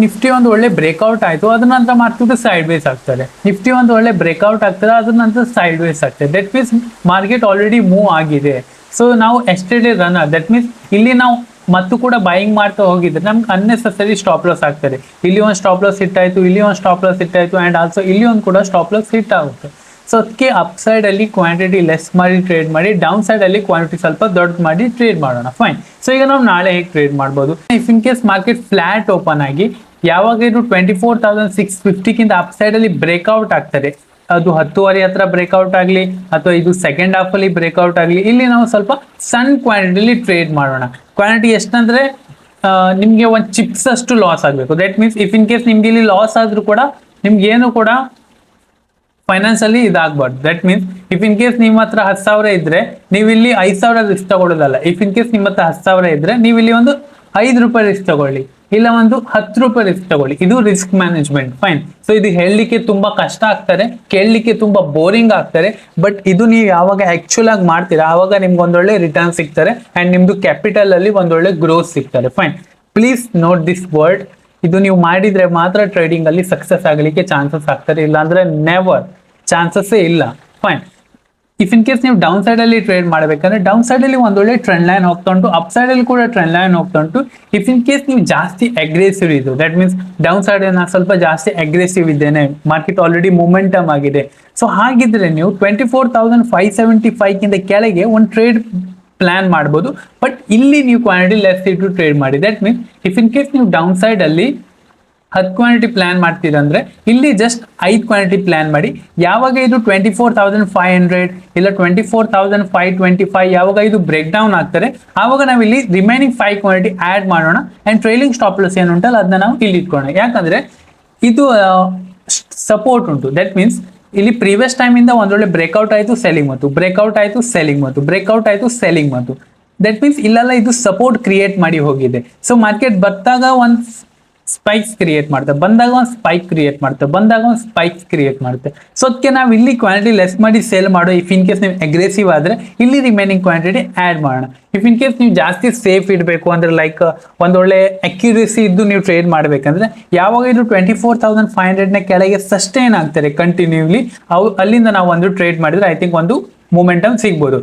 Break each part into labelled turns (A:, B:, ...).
A: Nifty ಒಂದು ಒಳ್ಳೆ breakout ಆಯಿತು, ಅದ್ರ ನಂತರ ಮಾರ್ಕೆಟ್ ಸೈಡ್ ವೇಸ್ ಆಗ್ತಾರೆ. ನಿಫ್ಟಿ ಒಂದು ಒಳ್ಳೆ ಬ್ರೇಕ್ಔಟ್ ಆಗ್ತಾರೆ, ಅದ್ರ ನಂತರ ಸೈಡ್ ವೇಸ್ ಆಗ್ತದೆ. That means market already move ಆಗಿದೆ. ಸೊ ನಾವು ಎಸ್ಟರ್ಡೇ ರನ್ನರ್, ದಟ್ ಮೀನ್ಸ್ ಇಲ್ಲಿ ನಾವು ಮತ್ತು ಕೂಡ ಬೈಯಿಂಗ್ ಮಾಡ್ತಾ ಹೋಗಿದ್ರೆ ನಮ್ಗೆ ಅನ್ನೆಸೆಸರಿ ಸ್ಟಾಪ್ ಲಾಸ್ ಆಗ್ತಾರೆ. ಇಲ್ಲಿ ಒಂದು ಸ್ಟಾಪ್ ಲಾಸ್ ಹಿಟ್ ಆಯಿತು, ಇಲ್ಲಿ ಒಂದು ಸ್ಟಾಪ್ ಲಾಸ್ ಹಿಟ್ ಆಯಿತು, ಆ್ಯಂಡ್ ಆಲ್ಸೋ ಇಲ್ಲಿ ಒಂದು ಕೂಡ ಸ್ಟಾಪ್ ಲಾಸ್ ಹಿಟ್ ಆಗುತ್ತೆ. ಸೊ ಅದಕ್ಕೆ ಅಪ್ಸೈಡ್ ಅಲ್ಲಿ ಕ್ವಾಂಟಿಟಿ ಲೆಸ್ ಮಾಡಿ ಟ್ರೇಡ್ ಮಾಡಿ, ಡೌನ್ ಸೈಡ್ ಅಲ್ಲಿ ಕ್ವಾಂಟಿಟಿ ಸ್ವಲ್ಪ ದೊಡ್ಡ ಮಾಡಿ ಟ್ರೇಡ್ ಮಾಡೋಣ. ಫೈನ್. ಸೊ ಈಗ ನಾವು ನಾಳೆ ಹೇಗೆ ಟ್ರೇಡ್ ಮಾಡ್ಬೋದು? If in case market flat open ಆಗಿ ಯಾವಾಗ ಇದು 24,650 ಅಪ್ಸೈಡ್ ಅಲ್ಲಿ ಬ್ರೇಕ್ಔಟ್ ಆಗ್ತಾರೆ, ಅದು 10:30 ಹತ್ರ ಬ್ರೇಕ್ಔಟ್ ಆಗಲಿ ಅಥವಾ ಇದು ಸೆಕೆಂಡ್ ಹಾಫ್ ಅಲ್ಲಿ ಬ್ರೇಕ್ಔಟ್ ಆಗಲಿ, ಇಲ್ಲಿ ನಾವು ಸ್ವಲ್ಪ ಸಣ್ಣ ಕ್ವಾಂಟಿಟಿಲಿ ಟ್ರೇಡ್ ಮಾಡೋಣ. ಕ್ವಾಂಟಿಟಿ ಎಷ್ಟಂದ್ರೆ ನಿಮಗೆ ಒಂದು ಚಿಪ್ಸ್ ಅಷ್ಟು ಲಾಸ್ ಆಗಬೇಕು. That means if in case ನಿಮ್ಗೆ ಇಲ್ಲಿ ಲಾಸ್ ಆದ್ರೂ ಕೂಡ ನಿಮ್ಗೆ ಏನು ಕೂಡ ಫೈನಾನ್ಸಲ್ಲಿ ಇದಾಗಬಾರ್ದು. That means if in case ನಿಮ್ಮ ಹತ್ರ 10,000 ಇದ್ರೆ ನೀವು ಇಲ್ಲಿ 5,000 ರಿಸ್ಕ್ ತಗೊಳ್ಳೋದಲ್ಲ. ಇಫ್ ಇನ್ ಕೇಸ್ ನಿಮ್ಮ ಹತ್ರ 10,000 ಇದ್ರೆ ನೀವು ಇಲ್ಲಿ ಒಂದು 5 ರೂಪಾಯಿ ರಿಸ್ಕ್ ತಗೊಳ್ಳಿ, ಇಲ್ಲ ಒಂದು 10 ರೂಪಾಯಿ ರಿಸ್ಕ್ ತಗೊಳ್ಳಿ. ಇದು ರಿಸ್ಕ್ ಮ್ಯಾನೇಜ್ಮೆಂಟ್. ಫೈನ್. ಸೊ ಇದು ಹೇಳಲಿಕ್ಕೆ ತುಂಬಾ ಕಷ್ಟ ಆಗ್ತಾರೆ, ಕೇಳಲಿಕ್ಕೆ ತುಂಬಾ ಬೋರಿಂಗ್ ಆಗ್ತಾರೆ, ಬಟ್ ಇದು ನೀವು ಯಾವಾಗ ಆಕ್ಚುಲ್ ಆಗಿ ಮಾಡ್ತೀರಾ ಆವಾಗ ನಿಮ್ಗೆ ಒಂದೊಳ್ಳೆ ರಿಟರ್ನ್ ಸಿಗ್ತಾರೆ ಅಂಡ್ ನಿಮ್ದು ಕ್ಯಾಪಿಟಲ್ ಅಲ್ಲಿ ಒಂದೊಳ್ಳೆ ಗ್ರೋತ್ ಸಿಗ್ತಾರೆ. Fine. Please note this word. ಇದು ನೀವು ಮಾಡಿದ್ರೆ ಮಾತ್ರ ಟ್ರೇಡಿಂಗ್ ಅಲ್ಲಿ ಸಕ್ಸಸ್ ಆಗಲಿಕ್ಕೆ ಚಾನ್ಸಸ್ ಆಗ್ತಾರೆ, ಇಲ್ಲಾಂದ್ರೆ ನೆವರ್, ಚಾನ್ಸಸ್ಸೇ ಇಲ್ಲ. ಫೈನ್. ಇಫ್ ಇನ್ ಕೇಸ್ ನೀವು ಡೌನ್ ಸೈಡ್ ಅಲ್ಲಿ ಟ್ರೇಡ್ ಮಾಡಬೇಕಂದ್ರೆ ಡೌನ್ ಸೈಡ್ ಅಲ್ಲಿ ಒಂದೊಳ್ಳೆ ಟ್ರೆಂಡ್ ಲೈನ್ ಹೋಗ್ತಾ ಉಂಟು, ಅಪ್ ಸೈಡ್ ಅಲ್ಲಿ ಕೂಡ ಟ್ರೆಂಡ್ ಲೈನ್ ಹೋಗ್ತಾ ಉಂಟು. ಇಫ್ ಇನ್ ಕೇಸ್ ನೀವು ಜಾಸ್ತಿ ಅಗ್ರೆಸಿವ್ ಇದು, ದಟ್ ಮೀನ್ಸ್ ಡೌನ್ ಸೈಡ್ ನಾನು ಸ್ವಲ್ಪ ಜಾಸ್ತಿ ಅಗ್ರೆಸಿವ್ ಇದ್ದೇನೆ, ಮಾರ್ಕೆಟ್ ಆಲ್ರೆಡಿ ಮೊಮೆಂಟಮ್ ಆಗಿದೆ, ಸೊ ಹಾಗಿದ್ರೆ ನೀವು 24,575 ಕೆಳಗೆ ಒಂದು ಟ್ರೇಡ್ ಪ್ಲಾನ್ ಮಾಡ್ಬೋದು. ಬಟ್ ಇಲ್ಲಿ ನೀವು ಕ್ವಾಂಟಿಟಿ ಲೆಸ್ ಇಟ್ಟು ಟ್ರೇಡ್ ಮಾಡಿ. That means if in case ನೀವು ಡೌನ್ ಸೈಡ್ ಅಲ್ಲಿ 10 ಕ್ವಾಂಟಿಟಿ ಪ್ಲಾನ್ ಮಾಡ್ತೀರಂದ್ರೆ ಇಲ್ಲಿ ಜಸ್ಟ್ 5 ಕ್ವಾಂಟಿಟಿ ಪ್ಲಾನ್ ಮಾಡಿ. ಯಾವಾಗ ಇದು 24,500 ಇಲ್ಲ 24,525 ಯಾವಾಗ ಇದು ಬ್ರೇಕ್ ಡೌನ್ ಆಗ್ತಾರೆ ಆವಾಗ ನಾವು ಇಲ್ಲಿ ರಿಮೈನಿಂಗ್ 5 ಕ್ವಾಂಟಿಟಿ ಆಡ್ ಮಾಡೋಣ ಅಂಡ್ ಟ್ರೈಲಿಂಗ್ ಸ್ಟಾಪ್ ಲಾಸ್ ಏನು ಉಂಟಲ್ಲ ಅದನ್ನ ನಾವು ಇಲ್ಲಿ ಇಟ್ಕೊಳ್ಳೋಣ. ಯಾಕಂದ್ರೆ ಇದು ಸಪೋರ್ಟ್ ಉಂಟು. ದಟ್ ಮೀನ್ಸ್ ಇಲ್ಲಿ ಪ್ರೀವಿಯಸ್ ಟೈಮ್ ಇಂದ ಒಂದೊಳ್ಳೆ ಬ್ರೇಕ್ಔಟ್ ಆಯಿತು, ಸೆಲ್ಲಿಂಗ್ ಮತ್ತು ಬ್ರೇಕ್ಔಟ್ ಆಯಿತು, ಸೆಲ್ಲಿಂಗ್ ಮತ್ತು ಬ್ರೇಕ್ಔಟ್ ಆಯಿತು, ಸೆಲ್ಲಿಂಗ್ ಮತ್ತು ದಟ್ ಮೀನ್ಸ್ ಇಲ್ಲೆಲ್ಲ ಇದು ಸಪೋರ್ಟ್ ಕ್ರಿಯೇಟ್ ಮಾಡಿ ಹೋಗಿದೆ. ಸೊ ಮಾರ್ಕೆಟ್ ಬರ್ತಾಗ ಒಂದು ಸ್ಪೈಕ್ಸ್ ಕ್ರಿಯೇಟ್ ಮಾಡುತ್ತೆ, ಬಂದಾಗ ಒಂದು ಸ್ಪೈಕ್ ಕ್ರಿಯೇಟ್ ಮಾಡುತ್ತೆ, ಬಂದಾಗ ಒಂದು ಸ್ಪೈಕ್ಸ್ ಕ್ರಿಯೇಟ್ ಮಾಡುತ್ತೆ. ಸೊ ಅದಕ್ಕೆ ನಾವು ಇಲ್ಲಿ ಕ್ವಾಂಟಿಟಿ ಲೆಸ್ ಮಾಡಿ ಸೇಲ್ ಮಾಡೋ. ಇಫ್ ಇನ್ ಕೇಸ್ ನೀವು ಅಗ್ರೆಸಿವ್ ಆದರೆ ಇಲ್ಲಿ ರಿಮೈನಿಂಗ್ ಕ್ವಾಂಟಿಟಿ ಆ್ಯಡ್ ಮಾಡೋಣ. ಇಫ್ ಇನ್ ಕೇಸ್ ನೀವು ಜಾಸ್ತಿ ಸೇಫ್ ಇಡಬೇಕು ಅಂದರೆ ಲೈಕ್ ಒಂದೊಳ್ಳೆ ಅಕ್ಯುರೇಸಿ ಇದ್ದು ನೀವು ಟ್ರೇಡ್ ಮಾಡಬೇಕಂದ್ರೆ ಯಾವಾಗ ಇದು 24,500 ಕೆಳಗೆ ಸಸ್ಟೈನ್ ಆಗ್ತಾರೆ ಕಂಟಿನ್ಯೂಲಿ, ಅಲ್ಲಿಂದ ನಾವು ಒಂದು ಟ್ರೇಡ್ ಮಾಡಿದ್ರೆ ಐ ಥಿಂಕ್ ಒಂದು ಮೊಮೆಂಟಮ್ ಸಿಗ್ಬೋದು.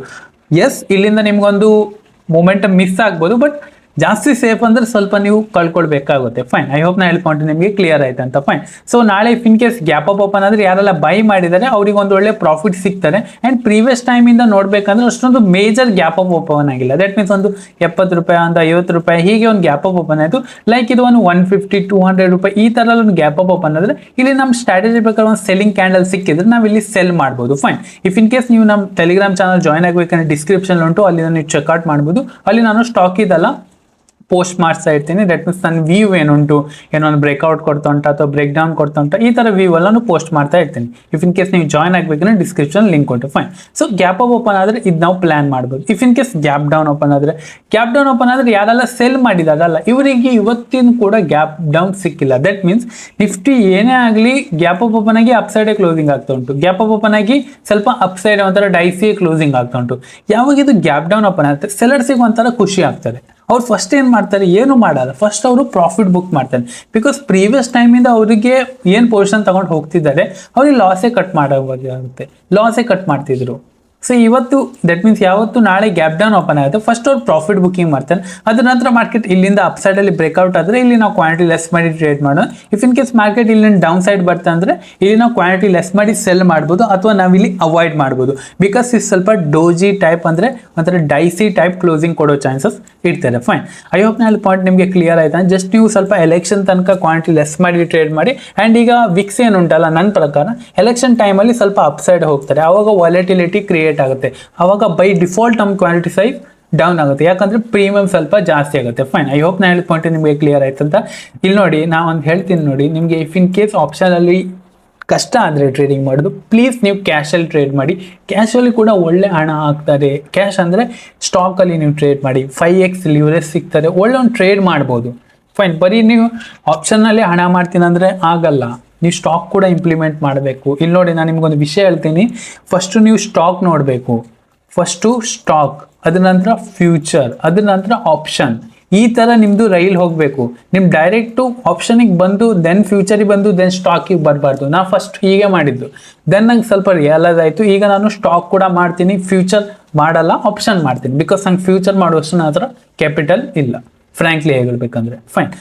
A: ಎಸ್, ಇಲ್ಲಿಂದ ನಿಮ್ಗೊಂದು ಮೊಮೆಂಟಮ್ ಮಿಸ್ ಆಗ್ಬೋದು, ಬಟ್ ಜಾಸ್ತಿ ಸೇಫ್ ಅಂದ್ರೆ ಸ್ವಲ್ಪ ನೀವು ಕಳ್ಕೊಳ್ಬೇಕಾಗುತ್ತೆ. ಫೈನ್. ಐ ಹೋಪ್ ನಾ ಹೇಳ್ಕೊಂಡು ನಿಮಗೆ ಕ್ಲಿಯರ್ ಆಯ್ತು ಅಂತ. ಫೈನ್. ಸೊ ನಾಳೆ if in case gap up open ಆದರೆ ಯಾರೆಲ್ಲ ಬೈ ಮಾಡಿದ್ದಾರೆ ಅವ್ರಿಗೆ ಒಂದು ಒಳ್ಳೆ ಪ್ರಾಫಿಟ್ ಸಿಗ್ತಾರೆ. ಆ್ಯಂಡ್ ಪ್ರೀವಿಯಸ್ ಟೈಮ್ ಇಂದ ನೋಡ್ಬೇಕಂದ್ರೆ ಅಷ್ಟೊಂದು ಮೇಜರ್ ಗ್ಯಾಪ್ ಅಪ್ ಓಪನ್ ಆಗಿಲ್ಲ. ದಟ್ ಮೀನ್ಸ್ ಒಂದು 70 ರೂಪಾಯಿ, ಒಂದು 50 ರೂಪಾಯಿ ಹೀಗೆ ಒಂದು ಗ್ಯಾಪ್ ಅಪ್ ಓಪನ್ ಆಯಿತು. ಲೈಕ್ ಇದು ಒಂದು 150, 200 ರೂಪಾಯಿ ಈ ಥರ ಒಂದು ಗ್ಯಾಪ್ ಅಪ್ ಓಪನ್ ಆದರೆ ಇಲ್ಲಿ ನಮ್ಮ ಸ್ಟ್ರಾಟಜಿ ಪ್ರಕಾರ ಒಂದು ಸೆಲ್ಲಿಂಗ್ ಕ್ಯಾಂಡಲ್ ಸಿಕ್ಕಿದ್ರೆ ನಾವು ಇಲ್ಲಿ ಸೆಲ್ ಮಾಡ್ಬೋದು. ಫೈನ್. ಇಫ್ ಇನ್ ಕೇಸ್ ನೀವು ನಮ್ಮ ಟೆಲಿಗ್ರಾಮ್ ಚಾನಲ್ ಜಾಯ್ನ್ ಆಗಬೇಕಂದ್ರೆ ಡಿಸ್ಕ್ರಿಪ್ಷನ್ ಉಂಟು, ಅಲ್ಲಿ ನೀವು ಚೆಕ್ಔಟ್ ಮಾಡ್ಬೋದು. ಅಲ್ಲಿ ನಾನು ಸ್ಟಾಕ್ ಇದೆಲ್ಲ ಪೋಸ್ಟ್ ಮಾಡ್ತಾ ಇರ್ತೀನಿ. ದಟ್ ಮೀನ್ಸ್ ನನ್ನ ವ್ಯೂ ಏನುಂಟು, ಏನೊಂದು ಬ್ರೇಕ್ಔಟ್ ಕೊಡ್ತಾ ಉಂಟು ಅಥವಾ ಬ್ರೇಕ್ ಡೌನ್ ಕೊಡ್ತಾ ಉಂಟು, ಈ ಥರ ವ್ಯೂ ಎಲ್ಲ ಪೋಸ್ಟ್ ಮಾಡ್ತಾ ಇರ್ತೀನಿ. ಇಫ್ ಇನ್ ಕೇಸ್ ನೀವು ಜಾಯ್ನ್ ಆಗಬೇಕಂದ್ರೆ ಡಿಸ್ಕ್ರಿಪ್ಷನ್ ಲಿಂಕ್ ಉಂಟು. Fine. So gap up open ಆದರೆ ಇದು ನಾವು ಪ್ಲಾನ್ ಮಾಡ್ಬೋದು. If in case gap down open ಆದರೆ ಯಾರೆಲ್ಲ ಸೆಲ್ ಮಾಡಿದಾರಲ್ಲ ಇವರಿಗೆ ಇವತ್ತಿನ ಕೂಡ ಗ್ಯಾಪ್ ಡೌನ್ ಸಿಕ್ಕಿಲ್ಲ. ದಟ್ ಮೀನ್ಸ್ ನಿಫ್ಟಿ ಏನೇ ಆಗಲಿ ಗ್ಯಾಪ್ ಅಪ್ ಓಪನ್ ಆಗಿ ಅಪ್ ಸೈಡ್ ಕ್ಲೋಸಿಂಗ್ ಆಗ್ತಾ ಉಂಟು, ಗ್ಯಾಪ್ ಅಪ್ ಓಪನ್ ಆಗಿ ಸ್ವಲ್ಪ ಅಪ್ ಸೈಡ್ ಒಂಥರ ಡೈಸಿ ಕ್ಲೋಸಿಂಗ್ ಆಗ್ತಾ ಉಂಟು. ಯಾವಾಗ ಇದು ಗ್ಯಾಪ್ ಡೌನ್ ಓಪನ್ ಆಗುತ್ತೆ ಸೆಲ್ಲರ್ಸಿಗೆ ಒಂಥರ ಖುಷಿ ಆಗ್ತದೆ. ಅವ್ರು ಫಸ್ಟ್ ಏನು ಮಾಡ್ತಾರೆ, ಏನು ಮಾಡಲ್ಲ, ಫಸ್ಟ್ ಅವರು ಪ್ರಾಫಿಟ್ ಬುಕ್ ಮಾಡ್ತಾರೆ. ಬಿಕಾಸ್ ಪ್ರೀವಿಯಸ್ ಟೈಮಿಂದ ಅವರಿಗೆ ಏನು ಪೊಸಿಷನ್ ತಗೊಂಡು ಹೋಗ್ತಿದ್ದಾರೆ ಅವ್ರಿಗೆ ಲಾಸೇ ಕಟ್ ಮಾಡೋದಾಗುತ್ತೆ, ಲಾಸೇ ಕಟ್ ಮಾಡ್ತಿದ್ರು. ಸೊ ಇವತ್ತು ದಟ್ ಮೀನ್ಸ್ ಯಾವತ್ತು ನಾಳೆ ಗ್ಯಾಪ್ ಡೌನ್ ಓಪನ್ ಆಗುತ್ತೆ ಫಸ್ಟ್ ಅವ್ರು ಪ್ರಾಫಿಟ್ ಬುಕಿಂಗ್ ಮಾಡ್ತಾರೆ. ಅದ್ರ ನಂತರ ಮಾರ್ಕೆಟ್ ಇಲ್ಲಿಂದ ಅಪ್ ಸೈಡಲ್ಲಿ ಬ್ರೇಕ್ಔಟ್ ಆದರೆ ಇಲ್ಲಿ ನಾವು ಕ್ವಾಂಟಿಟಿ ಲೆಸ್ ಮಾಡಿ ಟ್ರೇಡ್ ಮಾಡೋಣ. ಇಫ್ ಇನ್ ಕೇಸ್ ಮಾರ್ಕೆಟ್ ಇಲ್ಲಿಂದ ಡೌನ್ ಸೈಡ್ ಬರ್ತಾ ಅಂದರೆ ಇಲ್ಲಿ ನಾವು ಕ್ವಾಂಟಿಟಿ ಲೆಸ್ ಮಾಡಿ ಸೆಲ್ ಮಾಡ್ಬೋದು ಅಥವಾ ನಾವಿಲ್ಲಿ ಅವಾಯ್ಡ್ ಮಾಡ್ಬೋದು. ಬಿಕಾಸ್ ಇದು ಸ್ವಲ್ಪ ಡೋಜಿ ಟೈಪ್ ಅಂದರೆ ಒಂಥರ ಡೈಸಿ ಟೈಪ್ ಕ್ಲೋಸಿಂಗ್ ಕೊಡೋ ಚಾನ್ಸಸ್ ಇರ್ತಾರೆ. ಫೈನ್. ಐ ಹೋಪ್ ನಲ್ಲಿ ಪಾಯಿಂಟ್ ನಿಮಗೆ ಕ್ಲಿಯರ್ ಆಯ್ತಾ. ಜಸ್ಟ್ ನೀವು ಸ್ವಲ್ಪ ಎಲೆಕ್ಷನ್ ತನಕ ಕ್ವಾಂಟಿಟಿ ಲೆಸ್ ಮಾಡಿ ಟ್ರೇಡ್ ಮಾಡಿ. ಆ್ಯಂಡ್ ಈಗ ವಿಕ್ಸ್ ಏನುಂಟಲ್ಲ ನನ್ನ ಪ್ರಕಾರ ಎಲೆಕ್ಷನ್ ಟೈಮಲ್ಲಿ ಸ್ವಲ್ಪ ಅಪ್ ಸೈಡ್ ಹೋಗ್ತಾರೆ, ಆವಾಗ ವಾಲೆಟಿಲಿಟಿ ಕ್ರಿಯೇಟ್ ಆಗುತ್ತೆ, ಅವಾಗ ಬೈ ಡಿಫಾಲ್ಟ್ ನಮ್ಮ ಕ್ವಾಂಟಿಟಿ ಸೈಜ್ ಡೌನ್ ಆಗುತ್ತೆ, ಯಾಕಂದ್ರೆ ಪ್ರೀಮಿಯಂ ಸ್ವಲ್ಪ ಜಾಸ್ತಿ ಆಗುತ್ತೆ. ಫೈನ್. ಐ ಹೋಪ್ ನಾ ಹೇಳಿದ ಪಾಯಿಂಟ್ ನಿಮಗೆ ಕ್ಲಿಯರ್ ಆಯ್ತು ಅಂತ. ಇಲ್ಲಿ ನೋಡಿ ನಾ ಒಂದು ಹೇಳ್ತೀನಿ ನೋಡಿ, ನಿಮಗೆ ಇಫ್ ಇನ್ ಕೇಸ್ ಆಪ್ಷನಲ್ಲಿ ಕಷ್ಟ ಆದರೆ ಟ್ರೇಡಿಂಗ್ ಮಾಡೋದು ಪ್ಲೀಸ್ ನೀವು ಕ್ಯಾಶಲ್ಲಿ ಟ್ರೇಡ್ ಮಾಡಿ. ಕ್ಯಾಶಲ್ಲಿ ಕೂಡ ಒಳ್ಳೆ ಹಣ ಆಗ್ತದೆ. ಕ್ಯಾಶ್ ಅಂದರೆ ಸ್ಟಾಕಲ್ಲಿ ನೀವು ಟ್ರೇಡ್ ಮಾಡಿ 5x ಲಿವರೇಜ್ ಸಿಗ್ತದೆ, ಒಳ್ಳೆ ಒಂದು ಟ್ರೇಡ್ ಮಾಡ್ಬೋದು. ಫೈನ್. ಬರೀ ನೀವು ಆಪ್ಷನ್ನಲ್ಲಿ ಹಣ ಮಾಡ್ತೀನಿ ಅಂದರೆ ಆಗಲ್ಲ, ನೀವು ಸ್ಟಾಕ್ ಕೂಡ ಇಂಪ್ಲಿಮೆಂಟ್ ಮಾಡಬೇಕು. ಇಲ್ಲಿ ನೋಡಿ ನಾನು ನಿಮ್ಗೊಂದು ವಿಷಯ ಹೇಳ್ತೀನಿ. ಫಸ್ಟು ನೀವು ಸ್ಟಾಕ್ ನೋಡಬೇಕು, ಫಸ್ಟು ಸ್ಟಾಕ್, ಅದ್ರ ನಂತರ ಫ್ಯೂಚರ್, ಅದ್ರ ನಂತರ ಆಪ್ಷನ್. ಈ ತರ ನಿಮ್ದು ರೈಲ್ ಹೋಗ್ಬೇಕು. ನಿಮ್ ಡೈರೆಕ್ಟು ಆಪ್ಷನಿಗೆ ಬಂದು ದೆನ್ ಫ್ಯೂಚರಿಗೆ ಬಂದು ದೆನ್ ಸ್ಟಾಕಿಗೆ ಬರಬಾರ್ದು. ನಾ ಫಸ್ಟ್ ಹೀಗೆ ಮಾಡಿದ್ದು, ದೆನ್ ನಂಗೆ ಸ್ವಲ್ಪ ರಿಯಲೈಸ್ ಆಯ್ತು, ಈಗ ನಾನು ಸ್ಟಾಕ್ ಕೂಡ ಮಾಡ್ತೀನಿ, ಫ್ಯೂಚರ್ ಮಾಡಲ್ಲ, ಆಪ್ಷನ್ ಮಾಡ್ತೀನಿ. ಬಿಕಾಸ್ ನಂಗೆ ಫ್ಯೂಚರ್ ಮಾಡುವಷ್ಟು ನನ್ನ ಹತ್ರ ಕ್ಯಾಪಿಟಲ್ ಇಲ್ಲ, ಫ್ರ್ಯಾಂಕ್ಲಿ ಹೇಳ್ಬೇಕಂದ್ರೆ. ಫೈನ್.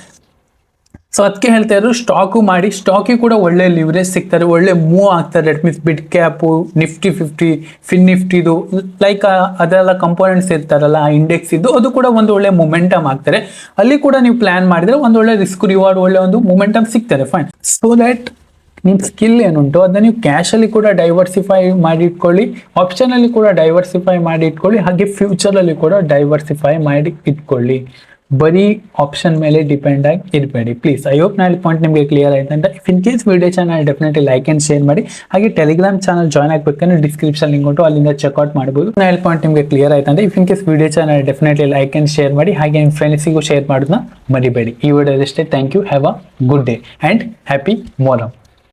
A: ಸೊ ಅದಕ್ಕೆ ಹೇಳ್ತಾ ಇದ್ರು ಸ್ಟಾಕು ಮಾಡಿ, ಸ್ಟಾಕಿಗೆ ಕೂಡ ಒಳ್ಳೆ ಲಿವರೇಜ್ ಸಿಗ್ತಾರೆ, ಒಳ್ಳೆ ಮೂವ್ ಆಗ್ತಾರೆ. That means bit cap, Nifty 50, fin ನಿಫ್ಟಿದು ಲೈಕ್ ಅದೆಲ್ಲ ಕಂಪೋನೆಂಟ್ಸ್ ಇರ್ತಾರಲ್ಲ, ಆ ಇಂಡೆಕ್ಸ್ ಇದ್ದು ಅದು ಕೂಡ ಒಂದು ಒಳ್ಳೆ ಮೊಮೆಂಟಮ್ ಆಗ್ತಾರೆ. ಅಲ್ಲಿ ಕೂಡ ನೀವು ಪ್ಲಾನ್ ಮಾಡಿದ್ರೆ ಒಂದು ಒಳ್ಳೆ ರಿಸ್ಕ್ ರಿವಾರ್ಡ್, ಒಳ್ಳೆ ಒಂದು ಮೊಮೆಂಟಮ್ ಸಿಗ್ತಾರೆ. ಫೈನ್. ಸೊ ದಟ್ ನಿಮ್ಮ ಸ್ಕಿಲ್ ಏನುಂಟು ಅದನ್ನ ನೀವು ಕ್ಯಾಶಲ್ಲಿ ಕೂಡ ಡೈವರ್ಸಿಫೈ ಮಾಡಿ ಇಟ್ಕೊಳ್ಳಿ, ಆಪ್ಷನಲ್ಲಿ ಕೂಡ ಡೈವರ್ಸಿಫೈ ಮಾಡಿ ಇಟ್ಕೊಳ್ಳಿ, ಹಾಗೆ ಫ್ಯೂಚರಲ್ಲಿ ಕೂಡ ಡೈವರ್ಸಿಫೈ ಮಾಡಿ ಇಟ್ಕೊಳ್ಳಿ. ಬರೀ ಆಪ್ಷನ್ ಮೇಲೆ ಡಿಪೆಂಡ್ ಆಗಿ ಇರಬೇಡಿ ಪ್ಲೀಸ್. ಐ ಹೋಪ್ ನಾಳೆ ಪಾಯಿಂಟ್ ನಿಮಗೆ ಕ್ಲಿಯರ್ ಆಯ್ತು ಅಂತ. If in case video channel definitely like and share ಮಾಡಿ. ಹಾಗೆ ಟೆಲಿಗ್ರಾಮ್ ಚಾನಲ್ ಜಾಯ್ನ್ ಆಗಬೇಕಂದ್ರೆ ಡಿಸ್ಕ್ರಿಪ್ಷನ್ ಲಿಂಕ್ ಉಂಟು, ಅಲ್ಲಿಂದ ಚೆಕ್ಔಟ್ ಮಾಡ್ಬೋದು. ನಾಳೆ ಪಾಯಿಂಟ್ ನಿಮಗೆ ಕ್ಲಿಯರ್ ಆಯ್ತು ಅಂತ. If in case video channel definitely like and share ಮಾಡಿ, ಹಾಗೆ ನಿಮ್ಮ ಫ್ರೆಂಡ್ಸಿಗೂ ಶೇರ್ ಮಾಡೋದನ್ನ ಮರಿಬೇಡಿ. ಈ ವಿಡಿಯೋ ಅಷ್ಟೇ. Thank you. Have a good day and happy Muharram.